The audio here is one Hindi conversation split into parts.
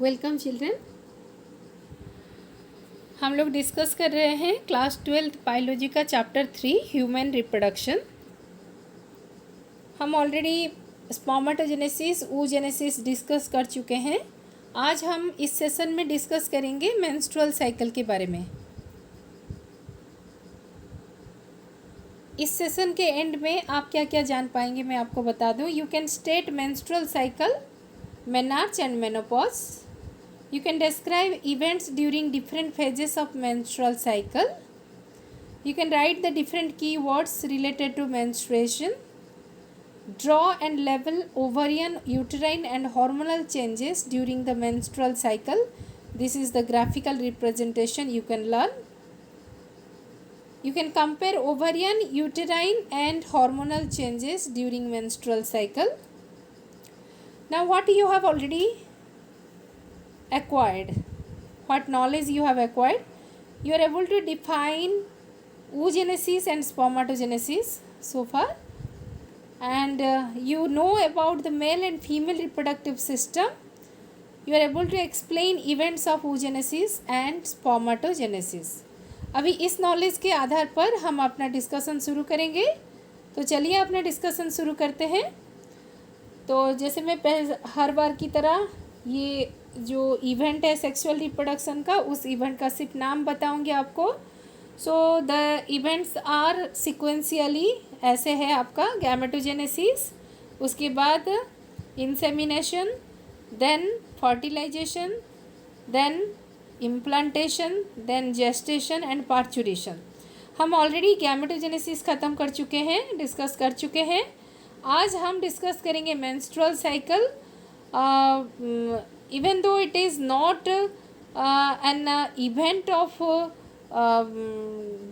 Welcome children. हम लोग डिस्कस कर रहे हैं क्लास 12th बायोलॉजी का चैप्टर 3 ह्यूमन रिप्रोडक्शन। हम ऑलरेडी स्पर्मेटोजेनेसिस oogenesis डिस्कस कर चुके हैं। आज हम इस सेशन में डिस्कस करेंगे मेंस्ट्रुअल साइकिल के बारे में। इस सेशन के एंड में आप क्या क्या जान पाएंगे मैं आपको बता दूं। You can state menstrual cycle, menarche and menopause. You can describe events during different phases of menstrual cycle. You can write the different keywords related to menstruation. Draw and label ovarian, uterine and hormonal changes during the menstrual cycle. This is the graphical representation you can learn. You can compare ovarian, uterine and hormonal changes during menstrual cycle. Now what you have already acquired, what knowledge you have acquired, you are able to define oogenesis and spermatogenesis so far, and you know about the male and female reproductive system. You are able to explain events of oogenesis and spermatogenesis. अभी इस नॉलेज के आधार पर हम अपना डिस्कशन शुरू करेंगे। तो चलिए अपना डिस्कशन शुरू करते हैं। तो जैसे मैं हर बार की तरह ये जो इवेंट है सेक्सुअल रिप्रोडक्शन का, उस इवेंट का सिर्फ नाम बताऊंगी आपको। So the events are sequentially ऐसे है आपका गैमेटोजेनेसिस, उसके बाद insemination, then fertilization, then implantation, then gestation and parturition. हम ऑलरेडी गैमेटोजेनेसिस ख़त्म कर चुके हैं, डिस्कस कर चुके हैं। आज हम डिस्कस करेंगे menstrual cycle. even though it is not an event of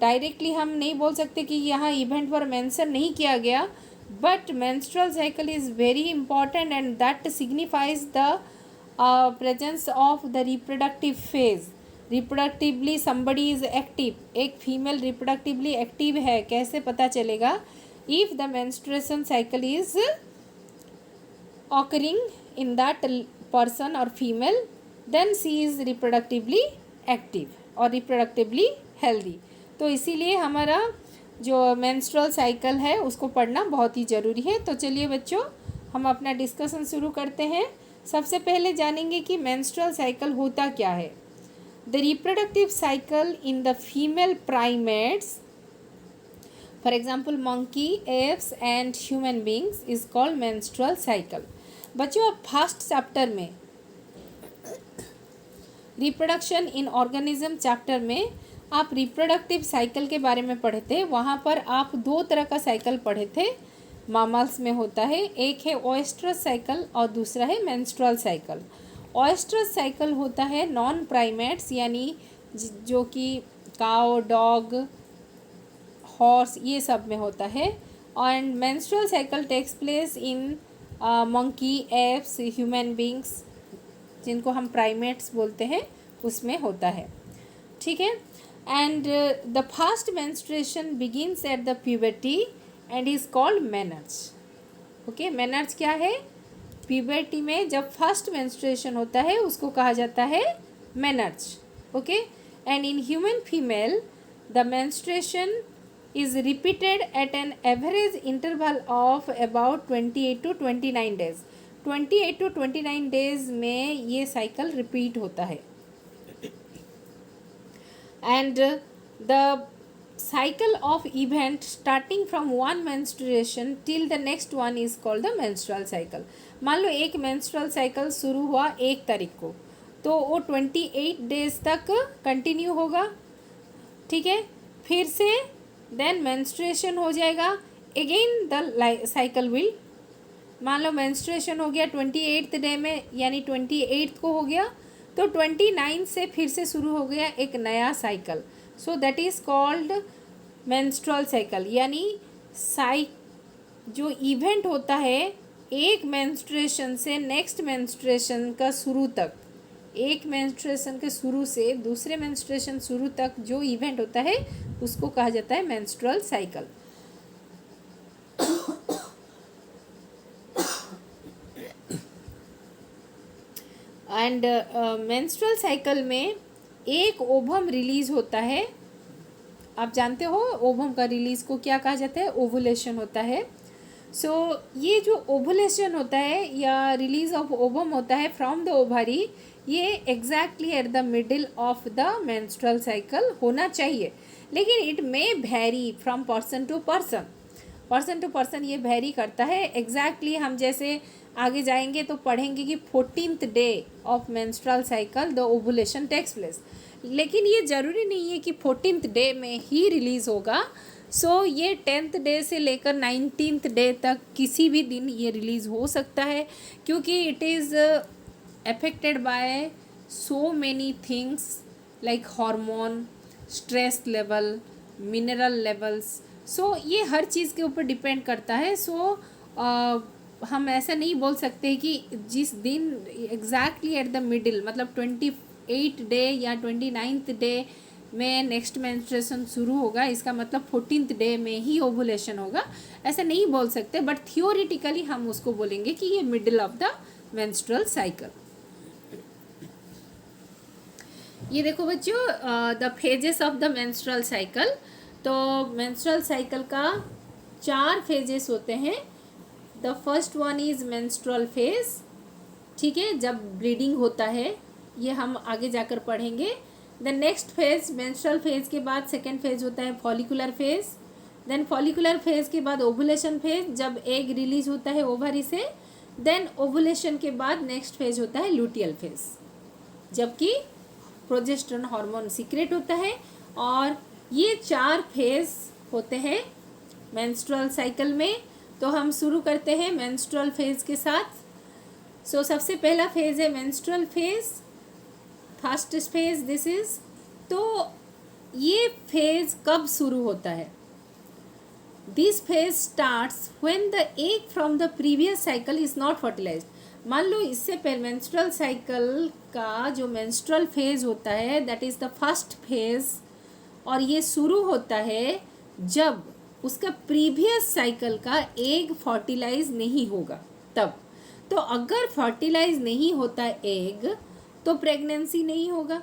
directly हम नहीं बोल सकते कि यहाँ इवेंट पर मेंशन नहीं किया गया, but menstrual cycle is very important and that signifies the presence of the reproductive phase. reproductively somebody is active, एक फीमेल reproductively active है, कैसे पता चलेगा? if the menstruation cycle is occurring in that person or female, then she is reproductively active और reproductively healthy. तो इसीलिए हमारा जो menstrual cycle है उसको पढ़ना बहुत ही ज़रूरी है। तो चलिए बच्चों हम अपना डिस्कशन शुरू करते हैं। सबसे पहले जानेंगे कि menstrual cycle होता क्या है। The reproductive cycle in the female primates, for example monkey, apes and human beings, is called menstrual cycle. बच्चों अब फर्स्ट चैप्टर में रिप्रोडक्शन इन ऑर्गेनिज्म चैप्टर में आप रिप्रोडक्टिव साइकिल के बारे में पढ़े थे। वहाँ पर आप दो तरह का साइकिल पढ़े थे, मामल्स में होता है। एक है ओएस्ट्रस साइकिल और दूसरा है मेंस्ट्रुअल साइकिल। ओएस्ट्रस साइकिल होता है नॉन प्राइमेट्स यानी जो कि काउ, डॉग, हॉर्स ये सब में होता है। And menstrual cycle takes place in monkey, apes, human beings जिनको हम प्राइमेट्स बोलते हैं उसमें होता है। ठीक है। And the first menstruation begins at the puberty and is called menarche. Okay, menarche क्या है? प्यूबर्टी में जब फर्स्ट मेंस्ट्रुएशन होता है उसको कहा जाता है menarche. Okay. And in human female the menstruation is repeated at an average interval of about 28 to 29 days. 28 to 29 days में ये साइकिल रिपीट होता है। and the cycle of event starting from one menstruation till the next one is called the menstrual cycle. मान लो एक menstrual cycle शुरू हुआ 1 तारीख को, तो वो 28 डेज तक कंटिन्यू होगा। ठीक है। फिर से देन मेंस्ट्रुएशन हो जाएगा, अगेन द साइकिल विल, मान लो मेंस्ट्रुएशन हो गया 28th डे में यानी 28th को हो गया, तो 29 से फिर से शुरू हो गया एक नया cycle. So that is called menstrual cycle. यानी जो इवेंट होता है एक मेंस्ट्रुएशन से नेक्स्ट मेंस्ट्रुएशन का शुरू तक, एक मेंस्ट्रुएशन के शुरू से दूसरे मेंस्ट्रुएशन शुरू तक जो इवेंट होता है उसको कहा जाता है menstrual cycle. And menstrual cycle में एक ओवम रिलीज होता है। आप जानते हो ओवम का रिलीज को क्या कहा जाता है? ओवुलेशन होता है। सो ये जो ओवुलेशन होता है या रिलीज ऑफ ओवम होता है फ्रॉम द ओवरी, ये exactly at the middle of the menstrual cycle होना चाहिए, लेकिन it may vary from person to person. Person to person ये वेरी करता है। एग्जैक्टली हम जैसे आगे जाएंगे तो पढ़ेंगे कि 14th day of menstrual cycle the ovulation takes place, लेकिन ये ज़रूरी नहीं है कि 14th डे में ही रिलीज़ होगा। सो ये 10th डे से लेकर 19th डे तक किसी भी दिन ये रिलीज़ हो सकता है, क्योंकि it is affected by so many things like hormone, stress level, mineral levels. So ये हर चीज़ के ऊपर डिपेंड करता है। सो हम ऐसा नहीं बोल सकते कि जिस दिन एग्जैक्टली एट द मिडिल, मतलब 28 डे या 29th डे में नेक्स्ट मेंस्ट्रुएशन शुरू होगा, इसका मतलब 14th डे में ही ओवुलेशन होगा, ऐसा नहीं बोल सकते। बट थियोरिटिकली हम उसको बोलेंगे कि ये middle of the menstrual cycle. ये देखो बच्चों, the phases of the menstrual cycle. तो मेंस्ट्रुअल साइकिल का 4 फेजेस होते हैं। The first one is menstrual phase, ठीक है, जब ब्लीडिंग होता है, ये हम आगे जाकर पढ़ेंगे। The next phase, menstrual phase के बाद सेकेंड फेज होता है follicular phase. Then follicular phase के बाद ओवुलेशन फेज, जब एग रिलीज होता है ओवरी से। देन ओवुलेशन के बाद नेक्स्ट फेज होता है लुटियल फेज, जबकि प्रोजेस्टेरोन हार्मोन सीक्रेट होता है। और ये 4 फेज होते हैं मेंस्ट्रुअल साइकिल में। तो हम शुरू करते हैं मेंस्ट्रुअल फेज के साथ। सो सबसे पहला फेज है menstrual phase, first phase this is. तो ये फेज कब शुरू होता है? This phase starts when the egg from the previous cycle is not fertilized. मान लो इससे पहले मेंस्ट्रुअल साइकिल का जो मेंस्ट्रुअल फेज होता है that is the first phase, और ये शुरू होता है जब उसका प्रीवियस साइकिल का एग फर्टिलाइज नहीं होगा तब। तो अगर फर्टिलाइज नहीं होता एग तो प्रेगनेंसी नहीं होगा।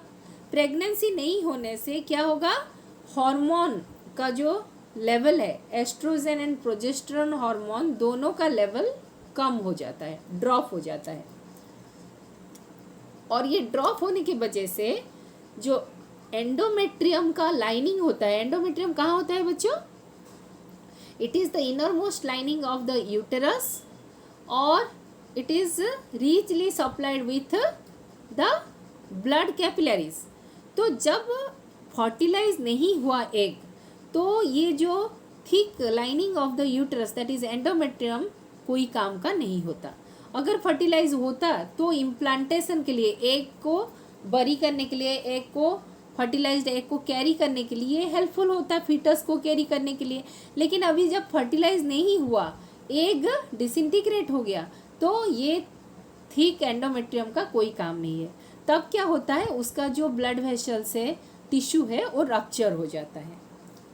प्रेगनेंसी नहीं होने से क्या होगा? हार्मोन का जो लेवल है, एस्ट्रोजन एंड प्रोजेस्टेरोन हार्मोन, दोनों का लेवल कम हो जाता है, ड्रॉप हो जाता है। और ये ड्रॉप होने की वजह से जो एंडोमेट्रियम का लाइनिंग होता है, एंडोमेट्रियम कहाँ होता है बच्चों? It is the innermost lining of the uterus, और it is richly supplied with the blood capillaries. तो जब फर्टिलाइज नहीं हुआ एग, तो ये जो thick lining of the uterus that is endometrium कोई काम का नहीं होता। अगर फर्टिलाइज होता तो इम्प्लांटेशन के लिए, एग को बरी करने के लिए, एग को फर्टिलाइज्ड एग को कैरी करने के लिए हेल्पफुल होता है, फीटस को कैरी करने के लिए। लेकिन अभी जब फर्टिलाइज नहीं हुआ, एग डिसइंटीग्रेट हो गया, तो ये थिक एंडोमेट्रियम का कोई काम नहीं है। तब क्या होता है? उसका जो ब्लड वेसल से टिश्यू है वो रप्चर हो जाता है,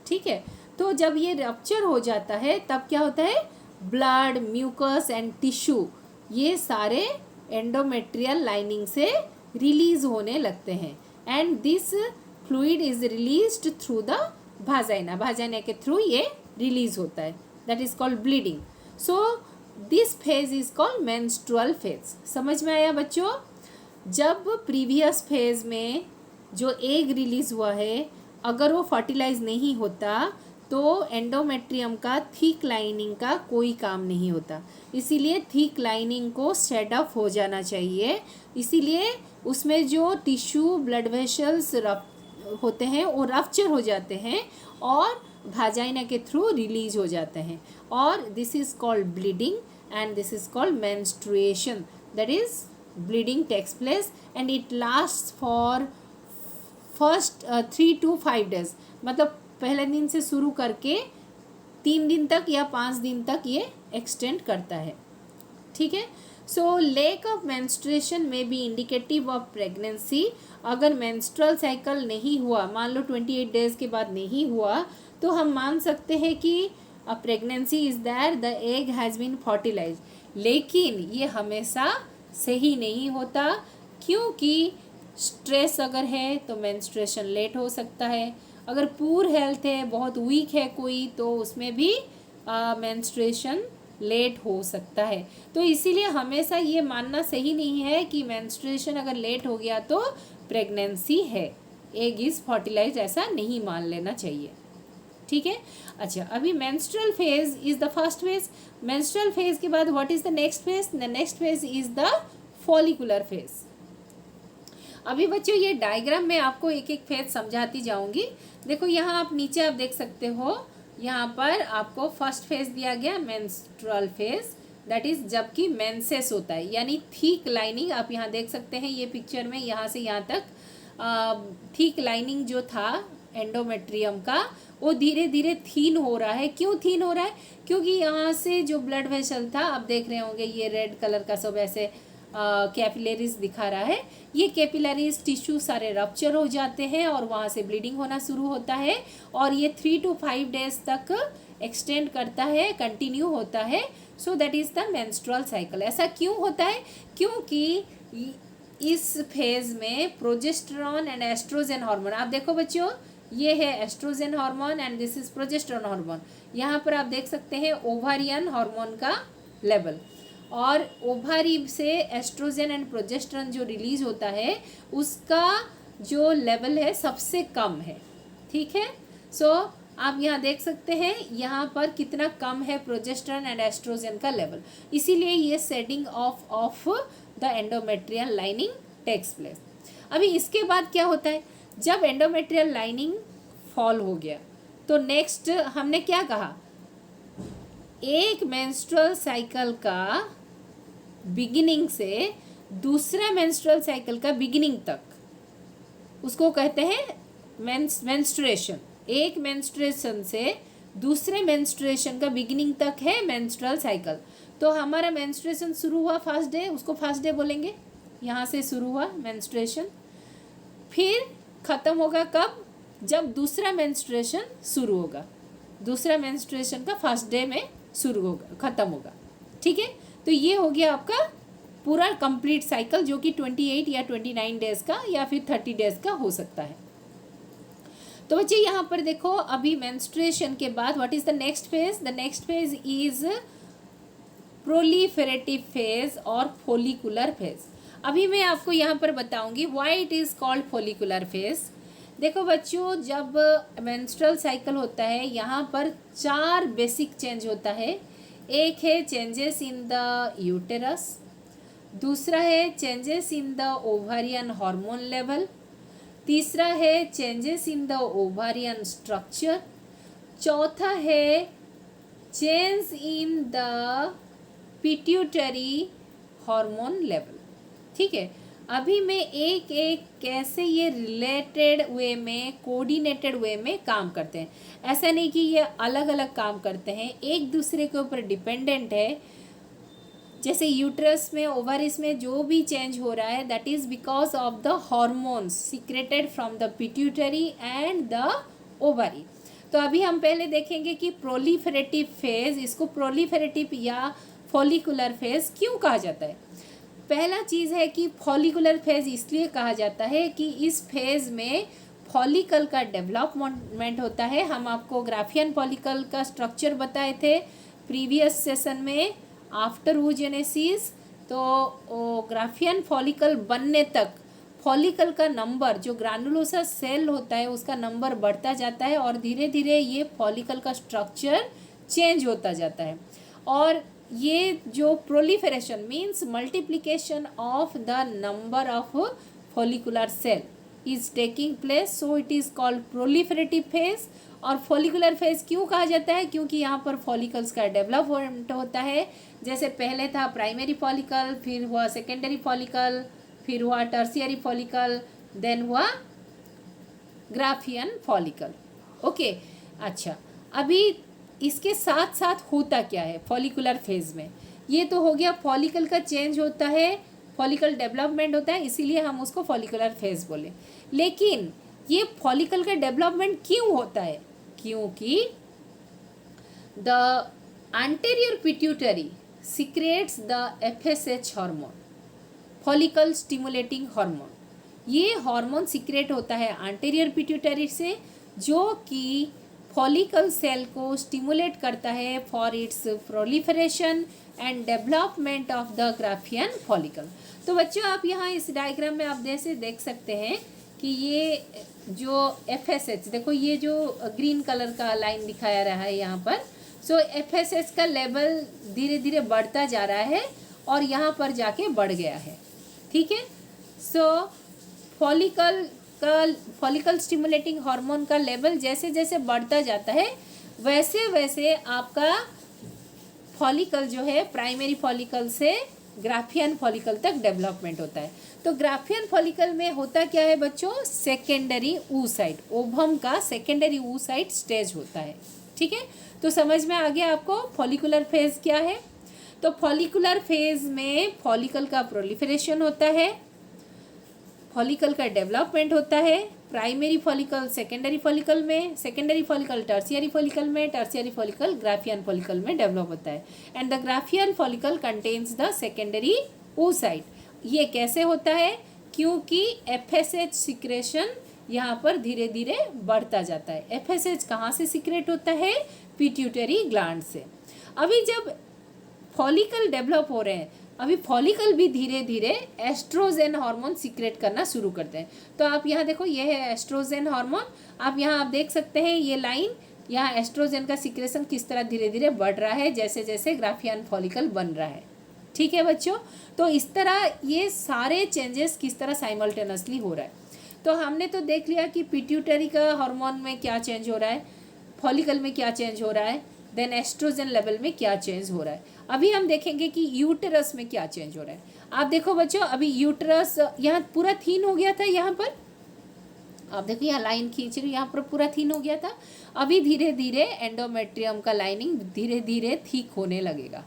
ठीक है। तो जब ये रप्चर हो जाता है तब क्या होता है? ब्लड, म्यूकस एंड टिश्यू ये सारे एंडोमेट्रियल लाइनिंग से रिलीज होने लगते हैं, and this fluid is released through the vagina. Vagina के थ्रू ये रिलीज होता है, that is called bleeding. So this phase is called menstrual phase. समझ में आया बच्चों? जब प्रीवियस फेज में जो एग रिलीज हुआ है, अगर वो फर्टिलाइज नहीं होता तो एंडोमेट्रियम का थिक लाइनिंग का कोई काम नहीं होता। इसीलिए थिक लाइनिंग को शेड ऑफ हो जाना चाहिए। इसीलिए उसमें जो टिश्यू, ब्लड वेसल्स होते हैं वो रप्चर हो जाते हैं और वाजाइना के थ्रू रिलीज हो जाते हैं, और this is called bleeding and this is called menstruation. That is bleeding takes place and it lasts for first 3 to 5 days। मतलब पहले दिन से शुरू करके 3 दिन तक या 5 दिन तक ये एक्सटेंड करता है, ठीक है। सो लैक ऑफ मेंस्ट्रुएशन में बी इंडिकेटिव ऑफ प्रेगनेंसी। अगर मेंस्ट्रुअल साइकिल नहीं हुआ, मान लो 28 डेज के बाद नहीं हुआ, तो हम मान सकते हैं कि a pregnancy is there, the egg has been fertilized. लेकिन ये हमेशा सही नहीं होता, क्योंकि स्ट्रेस अगर है तो मेंस्ट्रुएशन लेट हो सकता है, अगर पूर हेल्थ है, बहुत वीक है कोई, तो उसमें भी मेंस्ट्रुएशन लेट हो सकता है। तो इसीलिए हमेशा ये मानना सही नहीं है कि मेंस्ट्रुएशन अगर लेट हो गया तो प्रेगनेंसी है, एग इज़ फर्टिलाइज, ऐसा नहीं मान लेना चाहिए। ठीक है। अच्छा, अभी menstrual phase is the first phase. Menstrual phase के बाद what is the next phase? The next phase is the follicular phase. अभी बच्चों ये डायग्राम में आपको एक एक फेज समझाती जाऊंगी। देखो यहाँ आप नीचे आप देख सकते हो, यहाँ पर आपको फर्स्ट फेज दिया गया मेंस्ट्रुअल फेज, दैट इज जबकि मेंसेस होता है, यानी थिक लाइनिंग आप यहाँ देख सकते हैं ये पिक्चर में, यहाँ से यहाँ तक थिक लाइनिंग जो था एंडोमेट्रियम का वो धीरे धीरे थीन हो रहा है। क्यों थीन हो रहा है? क्योंकि यहाँ से जो ब्लड वेसल था, आप देख रहे होंगे ये रेड कलर का सब ऐसे कैपिलरीज दिखा रहा है, ये कैपिलरीज टिश्यू सारे रप्चर हो जाते हैं और वहाँ से ब्लीडिंग होना शुरू होता है और ये 3 to 5 डेज तक एक्सटेंड करता है, कंटिन्यू होता है। So that is the menstrual cycle. ऐसा क्यों होता है? क्योंकि इस फेज में प्रोजेस्टेरॉन एंड एस्ट्रोजन हार्मोन, आप देखो बच्चों ये है oestrogen hormone and this is progesterone hormone. यहाँ पर आप देख सकते हैं ओवारियन हार्मोन का लेवल, और ओवारी से एस्ट्रोजन एंड प्रोजेस्टेरॉन जो रिलीज होता है उसका जो लेवल है सबसे कम है। ठीक है। सो आप यहाँ देख सकते हैं यहाँ पर कितना कम है प्रोजेस्टेरॉन एंड एस्ट्रोजन का लेवल, इसीलिए ये shedding of the endometrial lining takes place. अभी इसके बाद क्या होता है? जब एंडोमेट्रियल लाइनिंग फॉल हो गया तो नेक्स्ट हमने क्या कहा, एक मेंस्ट्रुअल साइकिल का बिगिनिंग से दूसरा मेंस्ट्रुअल साइकिल का बिगिनिंग तक उसको कहते हैं मेंस्ट्रुएशन। एक मेंस्ट्रुएशन से दूसरे मेंस्ट्रुएशन का बिगिनिंग तक है मेंस्ट्रुअल साइकिल। तो हमारा मेंस्ट्रुएशन शुरू हुआ फर्स्ट डे, उसको फर्स्ट डे बोलेंगे, यहाँ से शुरू हुआ मेंस्ट्रुएशन, फिर ख़त्म होगा कब? जब दूसरा मेंस्ट्रुएशन शुरू होगा, दूसरा मेंस्ट्रुएशन का फर्स्ट डे में शुरू होगा, ख़त्म होगा। ठीक है। तो ये हो गया आपका पूरा कंप्लीट साइकिल, जो कि 28 या 29 डेज का या फिर 30 डेज का हो सकता है। तो बच्चे यहाँ पर देखो, अभी मेंस्ट्रुएशन के बाद what is the next phase? The next phase is proliferative phase और फॉलिकुलर फेज। अभी मैं आपको यहाँ पर बताऊंगी why it is called follicular phase. देखो बच्चों, जब मेंस्ट्रुअल साइकिल होता है यहाँ पर 4 बेसिक चेंज होता है। एक है चेंजेस इन द यूटेरस, दूसरा है changes in the ovarian hormone level, तीसरा है changes in the ovarian structure, चौथा है change in the pituitary hormone level. ठीक है। अभी मैं एक एक कैसे ये रिलेटेड वे में, कोऑर्डिनेटेड वे में काम करते हैं, ऐसा नहीं कि ये अलग अलग काम करते हैं, एक दूसरे के ऊपर डिपेंडेंट है। जैसे यूट्रस में, ओवरिस में जो भी चेंज हो रहा है that is because of the hormones secreted from the pituitary and the ovary. तो अभी हम पहले देखेंगे कि प्रोलिफेरेटिव फेज, इसको प्रोलिफेरेटिव या फॉलिकुलर फेज क्यों कहा जाता है। पहला चीज़ है कि फॉलिकुलर फेज इसलिए कहा जाता है कि इस फेज में फॉलिकल का डेवलपमेंट होता है। हम आपको ग्राफियन फॉलिकल का स्ट्रक्चर बताए थे प्रीवियस सेशन में आफ्टर oogenesis। तो ग्राफियन फॉलिकल बनने तक फॉलिकल का नंबर, जो ग्रानुलोसा सेल होता है उसका नंबर बढ़ता जाता है और धीरे धीरे ये फॉलिकल का स्ट्रक्चर चेंज होता जाता है। और ये जो proliferation means multiplication of the number of follicular cell is taking place, so it is called proliferative phase. और फॉलिकुलर फेज क्यों कहा जाता है? क्योंकि यहाँ पर फॉलिकल्स का डेवलपमेंट होता है। जैसे पहले था प्राइमरी फॉलिकल, फिर हुआ सेकेंडरी फॉलिकल, फिर हुआ टर्शियरी फॉलिकल, देन हुआ ग्राफियन फॉलिकल। ओके। अच्छा, अभी इसके साथ साथ होता क्या है फॉलिकुलर फेज में? ये तो हो गया फॉलिकल का चेंज होता है, फॉलिकल डेवलपमेंट होता है, इसीलिए हम उसको फॉलिकुलर फेज बोले। लेकिन ये फॉलिकल का डेवलपमेंट क्यों होता है? क्योंकि the anterior pituitary secretes the FSH hormone. Follicle stimulating hormone. ये हार्मोन सीक्रेट होता है एंटीरियर पिट्यूटरी से, जो कि फॉलिकल सेल को स्टिमुलेट करता है for its proliferation and development of the Graafian follicle. तो बच्चों आप यहाँ इस डायग्राम में आप जैसे देख सकते हैं कि ये जो FSH, देखो ये जो ग्रीन कलर का लाइन दिखाया रहा है यहाँ पर, सो FSH का लेवल धीरे धीरे बढ़ता जा रहा है और यहाँ पर जाके बढ़ गया है। ठीक है, सो फॉलिकल स्टिमुलेटिंग हार्मोन का लेवल जैसे जैसे बढ़ता जाता है वैसे वैसे आपका फॉलिकल जो है प्राइमरी फॉलिकल से ग्राफियन फॉलिकल तक डेवलपमेंट होता है। तो ग्राफियन फॉलिकल में होता क्या है बच्चों, सेकेंडरी oocyte, ओवम का सेकेंडरी oocyte स्टेज होता है। ठीक है, तो समझ में आ गया आपको फॉलिकुलर फेज क्या है। तो फॉलिकुलर फेज में फॉलिकल का प्रोलिफरेशन होता है, फॉलिकल का डेवलपमेंट होता है, प्राइमरी फॉलिकल सेकेंडरी फॉलिकल में, सेकेंडरी फॉलिकल टर्शियरी फॉलिकल में, टर्शियरी फॉलिकल ग्राफियन फॉलिकल में डेवलप होता है। And the Graafian follicle contains the secondary oocyte। ये कैसे होता है, क्योंकि FSH सिक्रेशन यहाँ पर धीरे धीरे बढ़ता जाता है। FSH कहाँ से सिक्रेट होता है, पिट्यूटरी ग्लैंड से। अभी जब फॉलिकल डेवलप हो रहे हैं, अभी फॉलिकल भी धीरे धीरे एस्ट्रोजेन हार्मोन सीक्रेट करना शुरू करते हैं। तो आप यहाँ देखो, ये है एस्ट्रोजेन हार्मोन। आप देख सकते हैं ये लाइन, यहाँ एस्ट्रोजेन का सीक्रेशन किस तरह धीरे धीरे बढ़ रहा है जैसे जैसे ग्राफियन फॉलिकल बन रहा है। ठीक है बच्चों, तो इस तरह ये सारे चेंजेस किस तरह साइमल्टेनियसली हो रहा है। तो हमने तो देख लिया कि पिट्यूटरी का हार्मोन में क्या चेंज हो रहा है, फॉलिकल में क्या चेंज हो रहा है, देन एस्ट्रोजन लेवल में क्या चेंज हो रहा है। अभी हम देखेंगे कि यूटरस में क्या चेंज हो रहा है। आप देखो बच्चों, अभी यूटरस यहाँ पूरा थीन हो गया था, यहाँ पर आप देखो यहाँ लाइन खींच रही, यहाँ पर पूरा थीन हो गया था। अभी धीरे धीरे एंडोमेट्रियम का लाइनिंग धीरे धीरे थिक होने लगेगा।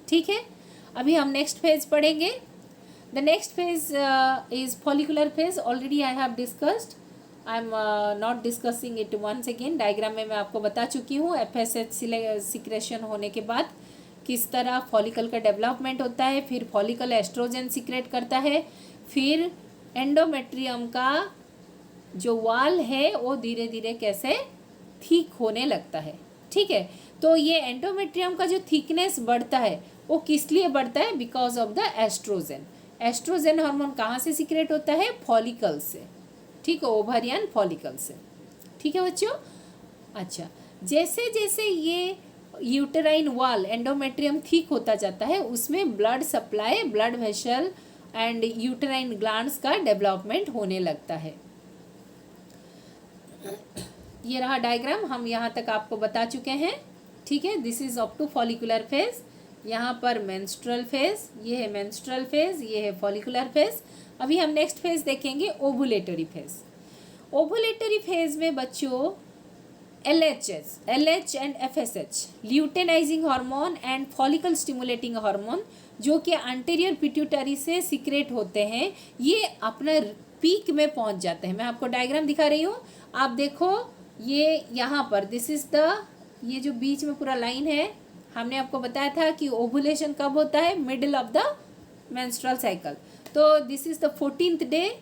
ठीक है, अभी हम नेक्स्ट फेज पढ़ेंगे। The next phase is follicular phase. Already I have discussed, I am not discussing it once again. Diagram में मैं आपको बता चुकी हूँ FSH सिक्रेशन होने के बाद किस तरह फॉलिकल का डेवलपमेंट होता है, फिर फॉलिकल एस्ट्रोजन सीक्रेट करता है, फिर एंडोमेट्रियम का जो वाल है वो धीरे धीरे कैसे थिक होने लगता है। ठीक है, तो ये एंडोमेट्रियम का जो थिकनेस बढ़ता है वो किस लिए बढ़ता है, because of the oestrogen. Oestrogen hormone कहाँ से सीक्रेट होता है, फॉलिकल से। ठीक है, ओवरियन फॉलिकल से। ठीक है बच्चों, अच्छा जैसे जैसे ये यूटेराइन वॉल एंडोमेट्रियम थिक होता जाता है उसमें blood supply, blood vessel and uterine glands का डेवलपमेंट होने लगता है। ये रहा डायग्राम, हम यहाँ तक आपको बता चुके हैं। ठीक है, this is up to follicular phase. यहाँ पर मेंस्ट्रुअल फेज, ये है मेंस्ट्रुअल फेज, ये है फॉलिकुलर फेज। अभी हम नेक्स्ट फेज देखेंगे, ओवुलेटरी फेज। ओवुलेटरी फेज में बच्चों LH and FSH luteinising hormone and follicle stimulating hormone जो कि एंटीरियर पिट्यूटरी से सीक्रेट होते हैं, ये अपना पीक में पहुंच जाते हैं। मैं आपको डायग्राम दिखा रही हूँ, आप देखो ये यहाँ पर दिस इज द, ये जो बीच में पूरा लाइन है, हमने आपको बताया था कि ओवुलेशन कब होता है, middle of the menstrual cycle. तो this is the 14th day.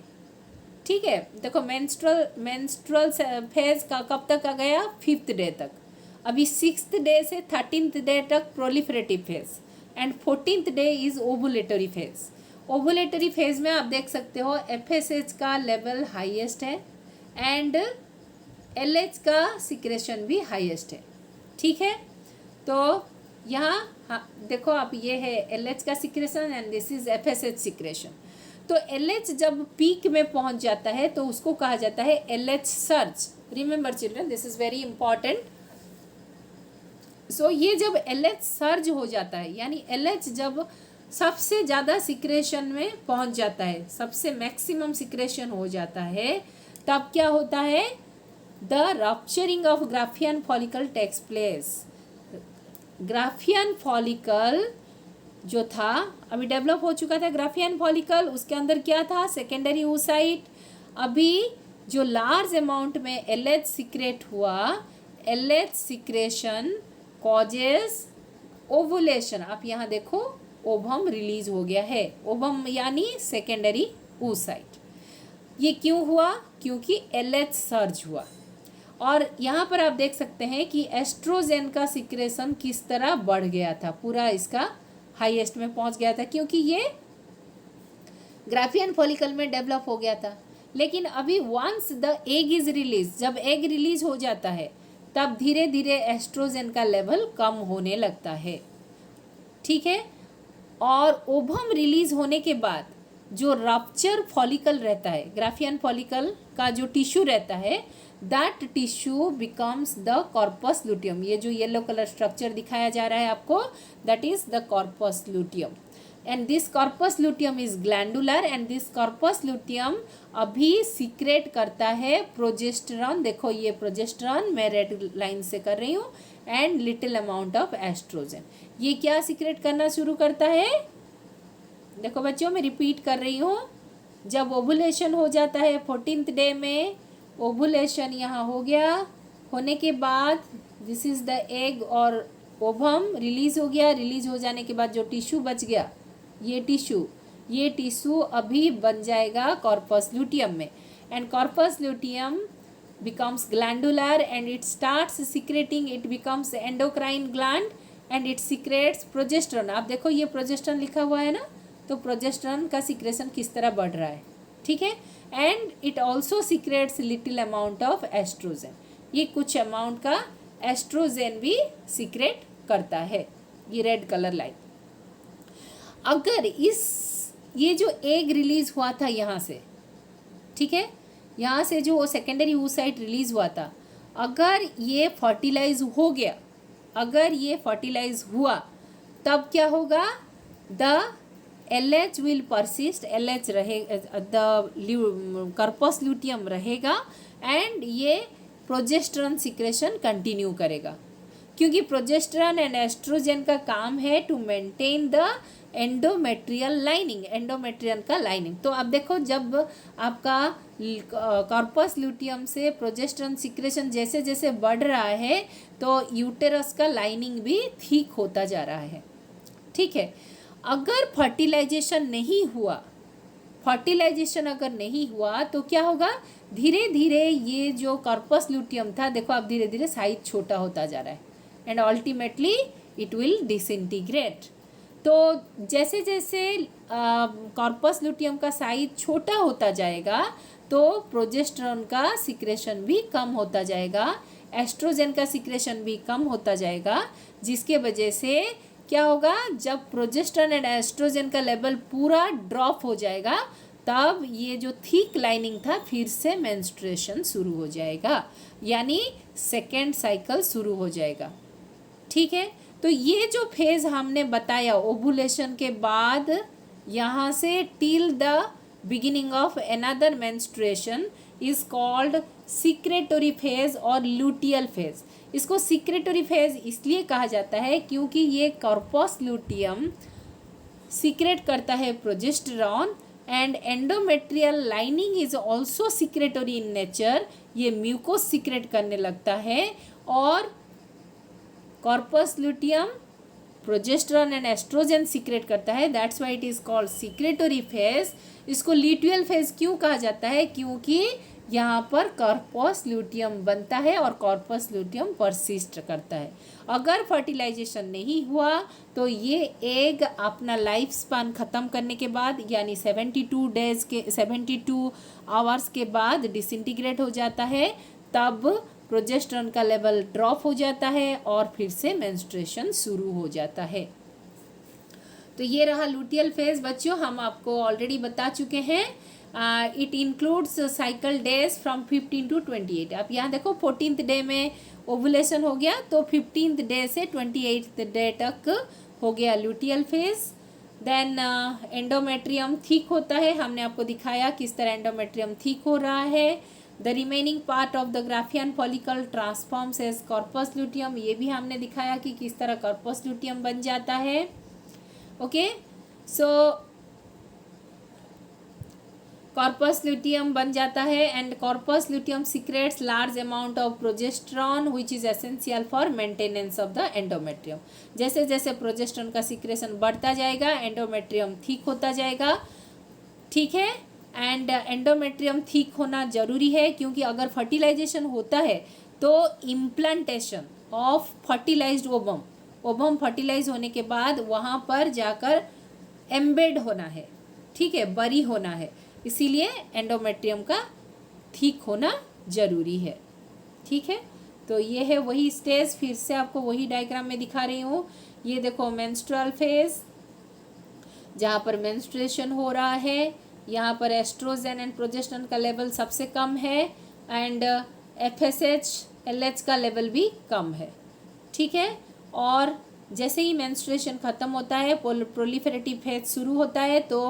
ठीक है, देखो मेंस्ट्रुअल फेज का कब तक आ गया, 5th डे तक। अभी 6th डे से 13th डे तक proliferative phase and 14th day is ovulatory phase. Ovulatory phase में आप देख सकते हो FSH का लेवल हाईएस्ट है एंड LH का सिक्रेशन भी हाईएस्ट है। ठीक है, तो यहाँ देखो आप, ये है LH का secretion and this is FSH secretion. तो LH जब पीक में पहुंच जाता है तो उसको कहा जाता है LH surge. Remember children, this is very important. So ये जब LH सर्ज हो जाता है, यानी LH जब सबसे ज़्यादा सिक्रेशन में पहुंच जाता है, सबसे मैक्सिमम सिक्रेशन हो जाता है, तब क्या होता है, the rupturing of Graafian follicle takes place. Graafian follicle जो था अभी डेवलप हो चुका था, ग्राफियन फॉलिकल, उसके अंदर क्या था, सेकेंडरी oocyte। अभी जो लार्ज अमाउंट में LH सीक्रेट हुआ, LH सिक्रेशन कॉजेस ओवुलेशन। आप यहाँ देखो ओवम रिलीज हो गया है। ओवम यानी सेकेंडरी oocyte। ये क्यों हुआ? क्योंकि LH सर्ज हुआ। और यहाँ पर आप देख सकते हैं कि एस्ट्रोजेन का सिक्रेशन किस तरह बढ़ गया था, पूरा इसका हाईएस्ट में पहुँच गया था, क्योंकि ये ग्राफियन फॉलिकल में डेवलप हो गया था। लेकिन अभी once the egg is release, जब एग रिलीज हो जाता है तब धीरे धीरे एस्ट्रोजेन का लेवल कम होने लगता है, ठीक है। और ओवम रिलीज होने के बाद जो रप्चर फॉलिकल रहता है, ग्राफियन फॉलिकल का जो टिश्यू रहता है, that tissue becomes the corpus luteum. ये जो येलो कलर स्ट्रक्चर दिखाया जा रहा है आपको, that is the corpus luteum. And this corpus luteum is glandular, and this corpus luteum अभी सीक्रेट करता है प्रोजेस्टेरॉन। देखो ये प्रोजेस्टेरॉन मैं रेड लाइन से कर रही हूँ, and little amount of oestrogen. ये क्या सीक्रेट करना शुरू करता है? देखो बच्चों, मैं रिपीट कर रही हूँ, जब ओवुलेशन हो जाता है 14th डे में, ओवुलेशन यहाँ हो गया, होने के बाद दिस इज द एग और ओवम रिलीज हो गया। रिलीज हो जाने के बाद जो टिश्यू बच गया, ये टिश्यू अभी बन जाएगा कॉर्पस ल्यूटियम में, and corpus luteum becomes glandular and it starts secreting, it becomes endocrine gland and it secretes progesterone। आप देखो ये प्रोजेस्टेरॉन लिखा हुआ है ना, तो प्रोजेस्टेरॉन का सिक्रेशन किस तरह बढ़ रहा है, ठीक है। And it also secretes little amount of oestrogen, ये कुछ अमाउंट का एस्ट्रोजन भी सिक्रेट करता है, ये रेड कलर लाइन। अगर ये जो एग रिलीज हुआ था यहाँ से, ठीक है, यहाँ से जो सेकेंडरी oocyte रिलीज हुआ था, अगर ये फर्टिलाइज हो गया, अगर ये फर्टिलाइज हुआ, तब क्या होगा? The LH will persist, LH रहेगा, द कॉर्पस ल्यूटियम रहेगा, एंड ये प्रोजेस्टेरॉन सिक्रेशन कंटिन्यू करेगा, क्योंकि प्रोजेस्टेरॉन एंड एस्ट्रोजन का काम है to maintain the endometrial lining, endometrium का लाइनिंग। तो अब देखो, जब आपका कॉर्पस ल्यूटियम से प्रोजेस्टेरॉन सिक्रेशन जैसे जैसे बढ़ रहा है, तो यूटेरस का लाइनिंग भी ठीक होता जा रहा है, ठीक है। अगर फर्टिलाइजेशन नहीं हुआ, फर्टिलाइजेशन अगर नहीं हुआ तो क्या होगा? धीरे धीरे ये जो कॉर्पस ल्यूटियम था, देखो अब धीरे धीरे साइज छोटा होता जा रहा है, and ultimately it will disintegrate. तो जैसे जैसे कॉर्पस ल्यूटियम का साइज छोटा होता जाएगा, तो प्रोजेस्टेरॉन का सिक्रेशन भी कम होता जाएगा, एस्ट्रोजन का सिक्रेशन भी कम होता जाएगा, जिसके वजह से क्या होगा? जब प्रोजेस्टेरॉन एंड एस्ट्रोजन का लेवल पूरा ड्रॉप हो जाएगा, तब ये जो थिक लाइनिंग था फिर से मेंस्ट्रुएशन शुरू हो जाएगा, यानी सेकेंड साइकिल शुरू हो जाएगा, ठीक है। तो ये जो फेज हमने बताया ओवुलेशन के बाद, यहाँ से till the beginning of another menstruation is called secretory phase और लूटियल फेज। इसको सिक्रेटरी फेज इसलिए कहा जाता है क्योंकि ये कॉर्पस लूटियम सिक्रेट करता है progesterone, and endometrial lining is also secretory in nature, ये म्यूकोस सिक्रेट करने लगता है, और corpus luteum progesterone and oestrogen secrete करता है, that's why it is called secretory phase. इसको ल्यूटियल फेज क्यों कहा जाता है? क्योंकि यहाँ पर कॉर्पस लूटियम बनता है और कॉर्पस लूटियम परसिस्ट करता है। अगर फर्टिलाइजेशन नहीं हुआ तो ये एग अपना लाइफ स्पान ख़त्म करने के बाद, यानी 72 आवर्स के बाद डिसइंटीग्रेट हो जाता है, तब प्रोजेस्टेरॉन का लेवल ड्रॉप हो जाता है और फिर से मेंस्ट्रुएशन शुरू हो जाता है। तो ये रहा लूटियल फेज बच्चों, हम आपको ऑलरेडी बता चुके हैं। It includes cycle days from 15 to 28। आप यहाँ देखो 14th डे में ओवुलेशन हो गया, तो 15th डे से 28th डे तक हो गया luteal phase. Then endometrium thick होता है, हमने आपको दिखाया किस तरह एंडोमेट्रियम थिक हो रहा है। The remaining part of the Graafian follicle transforms as corpus luteum, ये भी हमने दिखाया कि किस तरह कॉर्पस लूटियम बन जाता है। ओके, सो कॉर्पस ल्यूटियम बन जाता है and corpus luteum secrets large amount of progesterone which is essential for maintenance of the endometrium. जैसे जैसे प्रोजेस्टेरॉन का सीक्रेशन बढ़ता जाएगा एंडोमेट्रियम ठीक होता जाएगा, ठीक है। एंड एंडोमेट्रियम ठीक होना जरूरी है क्योंकि अगर फर्टिलाइजेशन होता है तो implantation of fertilized ovum, ovum fertilize होने के बाद वहाँ पर जाकर एम्बेड होना है, ठीक है, बरी होना है, इसीलिए एंडोमेट्रियम का ठीक होना जरूरी है, ठीक है। तो ये है वही स्टेज, फिर से आपको वही डायग्राम में दिखा रही हूँ। ये देखो मेंस्ट्रुअल फेज, जहाँ पर मेंस्ट्रुएशन हो रहा है, यहाँ पर एस्ट्रोजन एंड प्रोजेस्टेरॉन का लेवल सबसे कम है एंड FSH LH का लेवल भी कम है, ठीक है। और जैसे ही मेंस्ट्रुएशन ख़त्म होता है प्रोलिफेरेटिव फेज शुरू होता है तो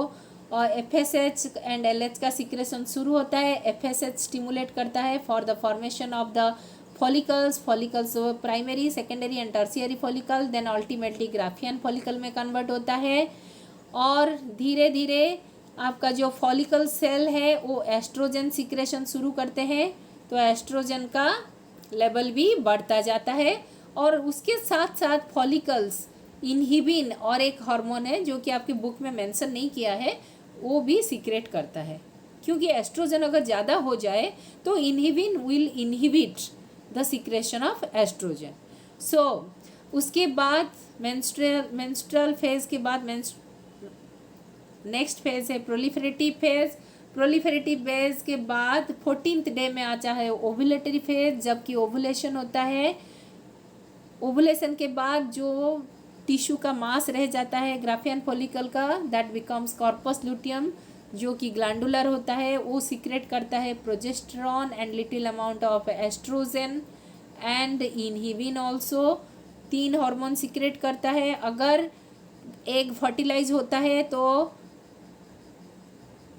FSH एंड LH का सिक्रेशन शुरू होता है। FSH स्टिमुलेट करता है for the formation of the follicles, follicles primary secondary and tertiary follicle, then ultimately Graafian follicle में कन्वर्ट होता है और धीरे धीरे आपका जो फॉलिकल सेल है वो एस्ट्रोजन सिक्रेशन शुरू करते हैं, तो एस्ट्रोजन का लेवल भी बढ़ता जाता है और उसके साथ साथ फॉलिकल्स इनहिबिन और एक हार्मोन है जो कि आपकी बुक में मेंशन नहीं किया है, वो भी सीक्रेट करता है क्योंकि एस्ट्रोजन अगर ज़्यादा हो जाए तो inhibin will inhibit the secretion of estrogen. So उसके बाद मेंस्ट्रुअल फेज के बाद नेक्स्ट फेज है प्रोलिफेरेटिव फेज। प्रोलिफेरेटिव फेज के बाद 14th डे में आता है ओवुलेटरी फेज, जबकि ओवुलेशन होता है। ओवुलेशन के बाद जो टिश्यू का मास रह जाता है ग्राफियन फॉलिकल का, दैट बिकम्स कॉर्पस ल्यूटियम, जो कि ग्लैंडुलर होता है, वो सीक्रेट करता है progesterone and little amount of oestrogen and inhibin also. 3 hormone secrete करता है। अगर एग फर्टिलाइज होता है तो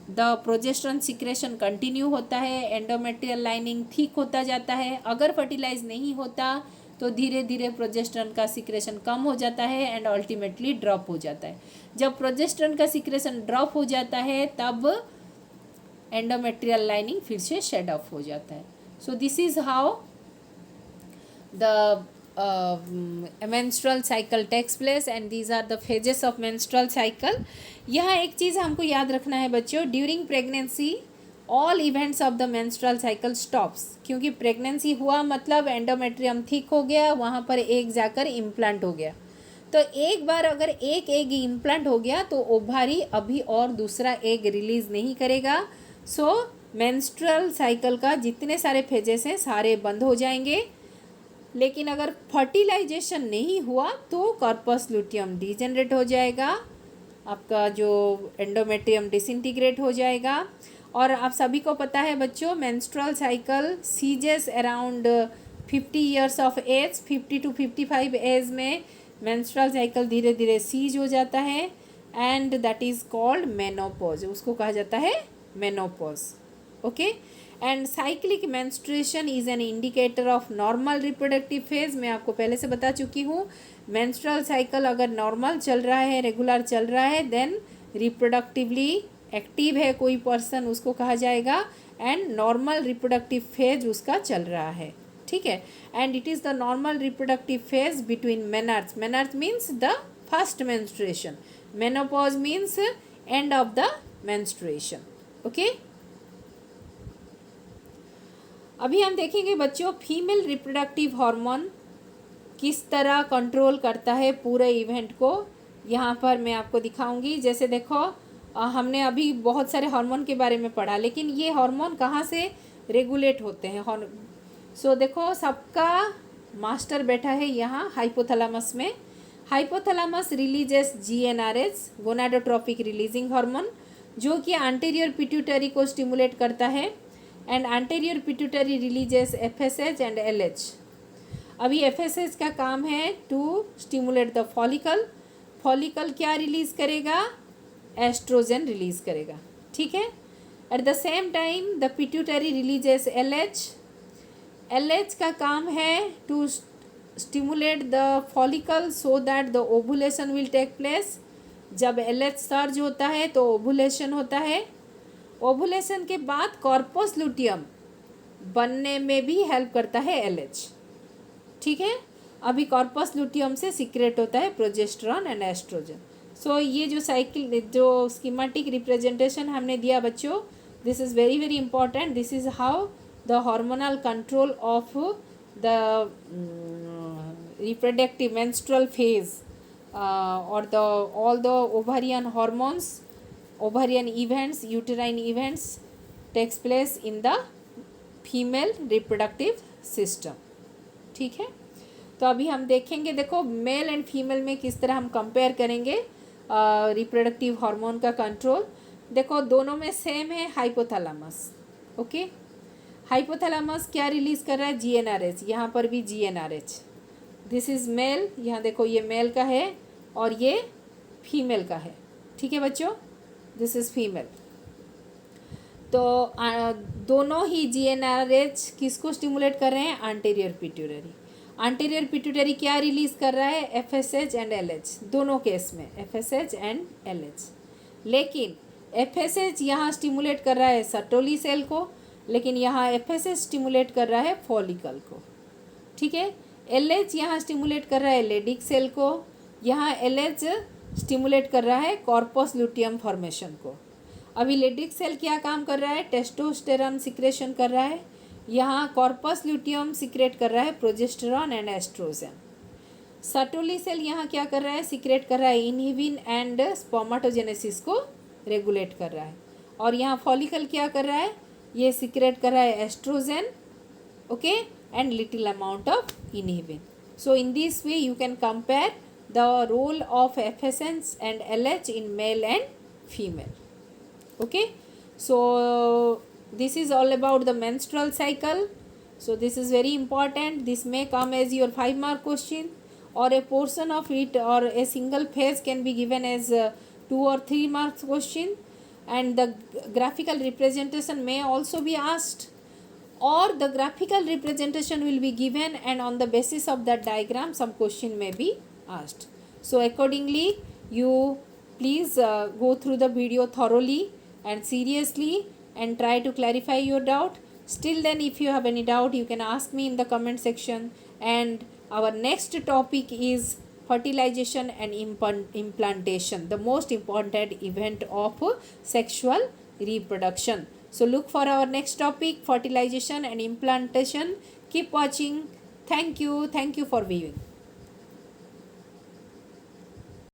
द प्रोजेस्टेरॉन सिक्रेशन कंटिन्यू होता है, एंडोमेट्रियल लाइनिंग ठीक होता जाता है। अगर फर्टिलाइज नहीं होता तो धीरे धीरे प्रोजेस्टेरॉन का सिक्रेशन कम हो जाता है एंड अल्टीमेटली ड्रॉप हो जाता है। जब प्रोजेस्टेरॉन का सिक्रेशन ड्रॉप हो जाता है तब एंडोमेट्रियल लाइनिंग फिर से शेड ऑफ हो जाता है। So this is how the menstrual cycle takes place and these are the phases of menstrual cycle। यहाँ एक चीज़ हमको याद रखना है बच्चों, during pregnancy all events of the menstrual cycle stops, क्योंकि प्रेगनेंसी हुआ मतलब एंडोमेट्रियम ठीक हो गया, वहाँ पर एग जाकर इम्प्लांट हो गया। तो एक बार अगर एक एग इम्प्लांट हो गया तो ओवारी अभी और दूसरा एग रिलीज़ नहीं करेगा। सो मेंस्ट्रुअल साइकिल का जितने सारे फेजेस हैं सारे बंद हो जाएंगे। लेकिन अगर फर्टिलाइजेशन नहीं हुआ तो कॉर्पस ल्यूटियम डिजेनरेट हो जाएगा, आपका जो एंडोमेट्रियम डिसइंटीग्रेट हो जाएगा। और आप सभी को पता है बच्चों menstrual cycle ceases around 50 years of age, 50 to 55 age में मेंस्ट्रुअल साइकिल धीरे धीरे सीज हो जाता है and that is called menopause, उसको कहा जाता है menopause, okay. And cyclic menstruation is an indicator of normal reproductive phase. मैं आपको पहले से बता चुकी हूँ मेंस्ट्रुअल साइकिल अगर नॉर्मल चल रहा है, रेगुलर चल रहा है, देन रिप्रोडक्टिवली एक्टिव है कोई पर्सन, उसको कहा जाएगा एंड नॉर्मल रिप्रोडक्टिव फेज उसका चल रहा है, ठीक है। And it is the normal reproductive phase between menarche, menarche means the first menstruation, menopause means end of the menstruation, okay. अभी हम देखेंगे बच्चों फीमेल रिप्रोडक्टिव हार्मोन किस तरह कंट्रोल करता है पूरे इवेंट को। यहाँ पर मैं आपको दिखाऊंगी। जैसे देखो हमने अभी बहुत सारे हार्मोन के बारे में पढ़ा, लेकिन ये हार्मोन कहाँ से रेगुलेट होते हैं। सो देखो सबका मास्टर बैठा है यहाँ हाइपोथैलेमस में। Hypothalamus releases GnRH gonadotropic releasing hormone, जो कि एंटीरियर पिट्यूटरी को स्टिमुलेट करता है and anterior pituitary releases FSH and LH। अभी FSH का काम है to stimulate the follicle, follicle क्या रिलीज़ करेगा, एस्ट्रोजन रिलीज़ करेगा, ठीक है। At the same time the pituitary releases LH, LH का काम है to stimulate the follicle so that the ovulation will take place. जब LH सर्ज होता है तो ओवुलेशन होता है ओवुलेशन के बाद कॉर्पस लुटियम बनने में भी हेल्प करता है एलएच, ठीक है। अभी कॉर्पस लुटियम से सीक्रेट होता है प्रोजेस्टेरॉन एंड एस्ट्रोजन। सो ये जो साइकिल, जो स्कीमेटिक रिप्रेजेंटेशन हमने दिया बच्चों, this is very very important. This is how the hormonal control of the reproductive menstrual phase or the all the ovarian hormones, ovarian events, uterine events takes place in the female reproductive system, ठीक है। तो अभी हम देखेंगे, देखो मेल एंड फीमेल में किस तरह हम कंपेयर करेंगे रिप्रोडक्टिव हार्मोन का कंट्रोल। देखो दोनों में सेम है हाइपोथैलेमस, ओके। हाइपोथैलेमस क्या रिलीज़ कर रहा है, जीएनआरएच, यहाँ पर भी जीएनआरएच। दिस इज़ मेल, यहाँ देखो ये मेल का है और ये फीमेल का है, ठीक है बच्चों, दिस इज़ फीमेल। तो दोनों ही जीएनआरएच किसको स्टिमुलेट कर रहे हैं, एंटीरियर पिट्यूटरी। एंटीरियर पिट्यूटरी क्या रिलीज़ कर रहा है, एफएसएच एंड एलएच, दोनों केस में एफएसएच एंड एलएच। लेकिन एफएसएच यहाँ स्टिमुलेट कर रहा है सर्टोली सेल को, लेकिन यहाँ एफएसएच स्टिमुलेट कर रहा है फॉलिकल को, ठीक है। एलएच यहाँ स्टिमुलेट कर रहा है लेडिक सेल को, यहाँ एलएच स्टिमुलेट कर रहा है कॉर्पस लुटियम फॉर्मेशन को। अभी लेडिक सेल क्या काम कर रहा है, टेस्टोस्टेरॉन सिक्रेशन कर रहा है, यहाँ कॉर्पस ल्यूटियम सिक्रेट कर रहा है progesterone and oestrogen. Sertoli cell यहाँ क्या कर रहा है, सिक्रेट कर रहा है इनहिबिन एंड स्पर्मेटोजेनेसिस को रेगुलेट कर रहा है। और यहाँ फॉलिकल क्या कर रहा है, ये सिक्रेट कर रहा है oestrogen, okay, and little amount of inhibin. So in this way you can compare the role of FSH and LH in male and female, okay. So this is all about the menstrual cycle. So this is very important. This may come as your 5-mark question, or a portion of it, or a single phase can be given as 2 or 3 marks question, and the graphical representation may also be asked, or the graphical representation will be given, and on the basis of that diagram some question may be asked. So accordingly you please go through the video thoroughly and seriously and try to clarify your doubt. Still then, if you have any doubt, you can ask me in the comment section. And our next topic is fertilization and implantation, the most important event of sexual reproduction. So look for our next topic, fertilization and implantation. Keep watching. Thank you for viewing.